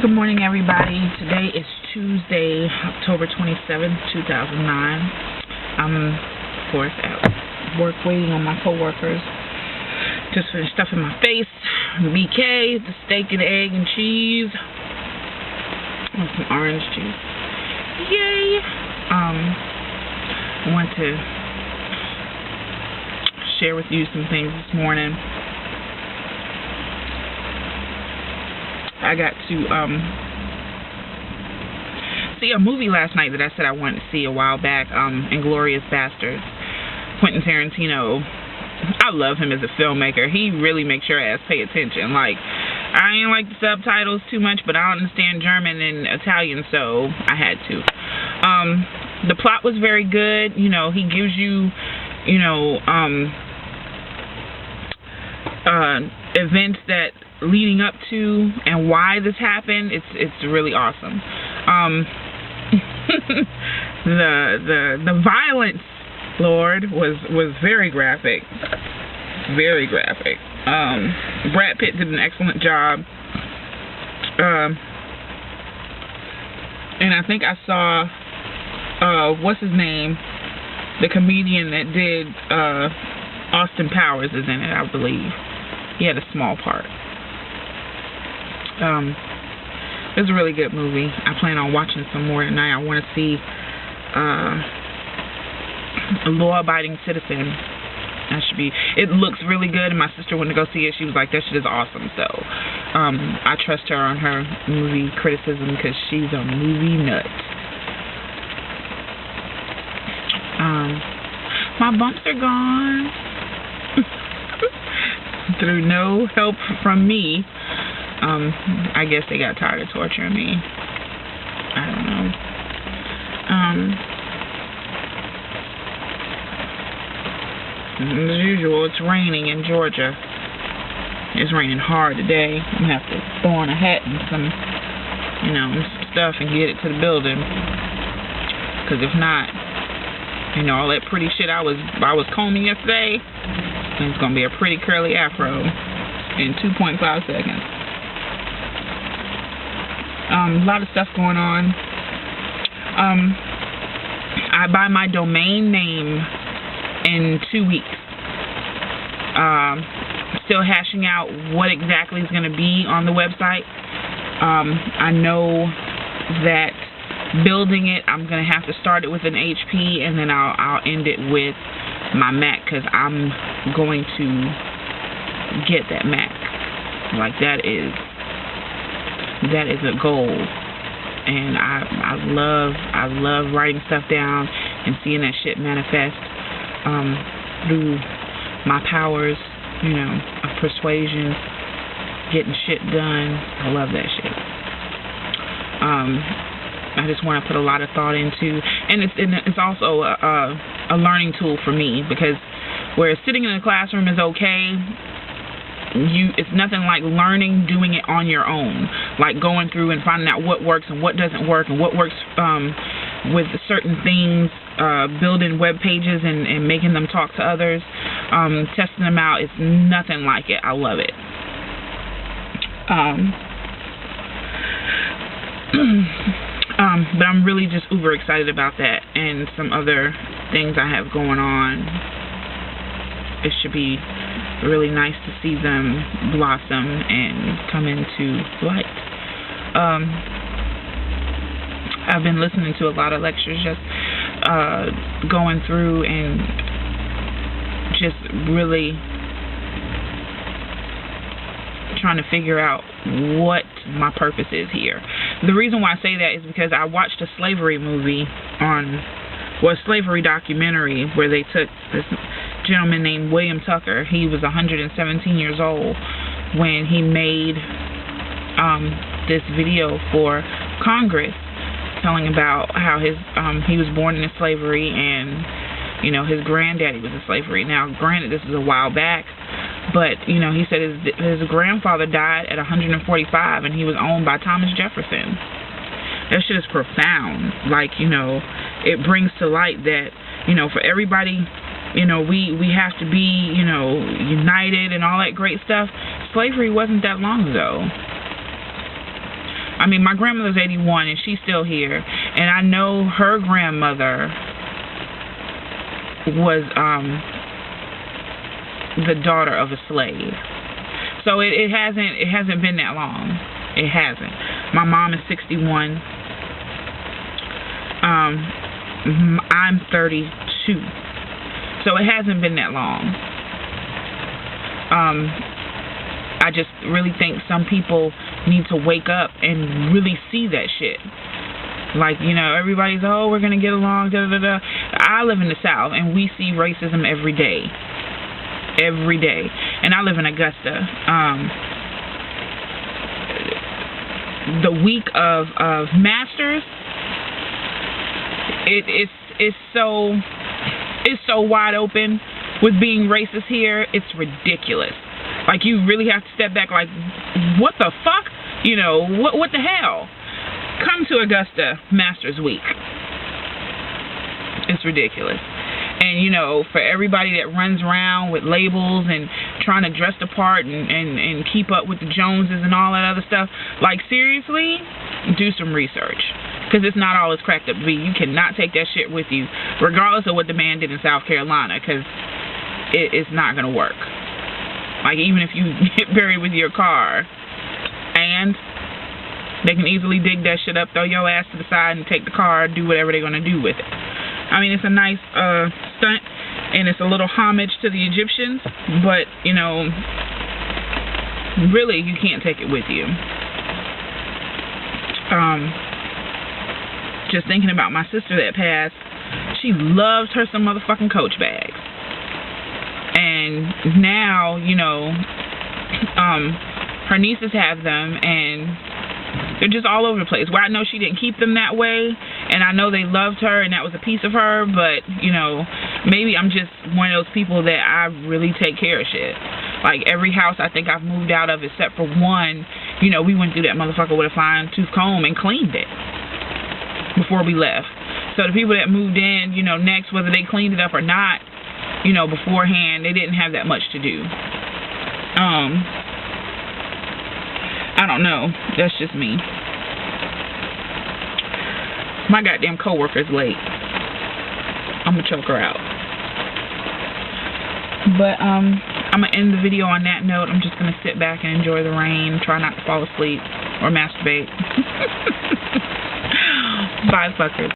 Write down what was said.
Good morning, everybody. Today is Tuesday, October 27th, 2009. I'm, of course, at work waiting on my coworkers. Just finished stuffing my face. BK, the steak and egg and cheese. And some orange juice. Yay! I want to share with you some things this morning. I got to see a movie last night that I said I wanted to see a while back, Inglourious Basterds. Quentin Tarantino, I love him as a filmmaker. He really makes your ass pay attention. Like, I ain't like the subtitles too much, but I understand German and Italian, so I had to. The plot was very good. You know, he gives you, events that leading up to and why this happened. It's really awesome. The violence, Lord, was very graphic. Very graphic. Brad Pitt did an excellent job. And I think I saw what's his name? The comedian that did Austin Powers is in it, I believe. He had a small part. It was a really good movie. I plan on watching some more tonight. I want to see A Law-Abiding Citizen. That should be. It looks really good, and my sister went to go see it. She was like, "That shit is awesome." So I trust her on her movie criticism because she's a movie nut. My bumps are gone through no help from me. I guess they got tired of torturing me. I don't know. As usual, it's raining in Georgia. It's raining hard today. I'm gonna have to throw on a hat and some stuff and get it to the building. Cause if not, all that pretty shit I was combing yesterday, it's gonna be a pretty curly afro in 2.5 seconds. A lot of stuff going on. I buy my domain name in 2 weeks. Still hashing out what exactly is going to be on the website. I know that building it, I'm going to have to start it with an HP, and then I'll end it with my Mac, because I'm going to get that Mac. Like, that is a goal. And I love writing stuff down and seeing that shit manifest through my powers, of persuasion, getting shit done. I love that shit. I just want to put a lot of thought into, and it's also a learning tool for me, because where sitting in a classroom is okay, it's nothing like doing it on your own, like going through and finding out what works and what doesn't work, and what works with certain things, building web pages and making them talk to others, testing them out. It's nothing like it. I love it. But I'm really just uber excited about that and some other things I have going on. It should be really nice to see them blossom and come into light. I've been listening to a lot of lectures, just going through and just really trying to figure out what my purpose is here. The reason why I say that is because I watched a slavery movie slavery documentary where they took this gentleman named William Tucker. He was 117 years old when he made this video for Congress, telling about how he was born into slavery, and his granddaddy was in slavery. Now, granted, this is a while back, but he said his grandfather died at 145, and he was owned by Thomas Jefferson. That shit is profound. Like, it brings to light that for everybody, we have to be united and all that great stuff. Slavery wasn't that long ago. I mean, my grandmother's 81 and she's still here, and I know her grandmother was the daughter of a slave. So it hasn't been that long. It hasn't. My mom is 61. I'm 32. So it hasn't been that long. I just really think some people need to wake up and really see that shit. Like, you know, everybody's, oh, we're going to get along, da da da. I live in the South, and we see racism every day. Every day. And I live in Augusta. The week of Masters, it's so wide open with being racist here. It's ridiculous. Like, you really have to step back, like, what the fuck? You know, what the hell? Come to Augusta Masters Week. It's ridiculous. And, you know, for everybody that runs around with labels and trying to dress the part and keep up with the Joneses and all that other stuff, like, seriously, do some research. Because it's not all it's cracked up to be. You cannot take that shit with you, regardless of what the man did in South Carolina, because it's not going to work. Like, even if you get buried with your car, and they can easily dig that shit up, throw your ass to the side, and take the car, do whatever they're going to do with it. I mean, it's a nice stunt, and it's a little homage to the Egyptians, but, you know, really, you can't take it with you. Just thinking about my sister that passed, she loves her some motherfucking Coach bags. And now, you know, her nieces have them, and they're just all over the place. Well, I know she didn't keep them that way, and I know they loved her, and that was a piece of her, but, you know, maybe I'm just one of those people that I really take care of shit. Like, every house I think I've moved out of except for one, you know, we went through that motherfucker with a fine-tooth comb and cleaned it before we left. So the people that moved in, you know, next, whether they cleaned it up or not, you know, beforehand, they didn't have that much to do. I don't know. That's just me. My goddamn coworker's late. I'm gonna choke her out. But I'm gonna end the video on that note. I'm just gonna sit back and enjoy the rain, try not to fall asleep or masturbate. Bye, fuckers.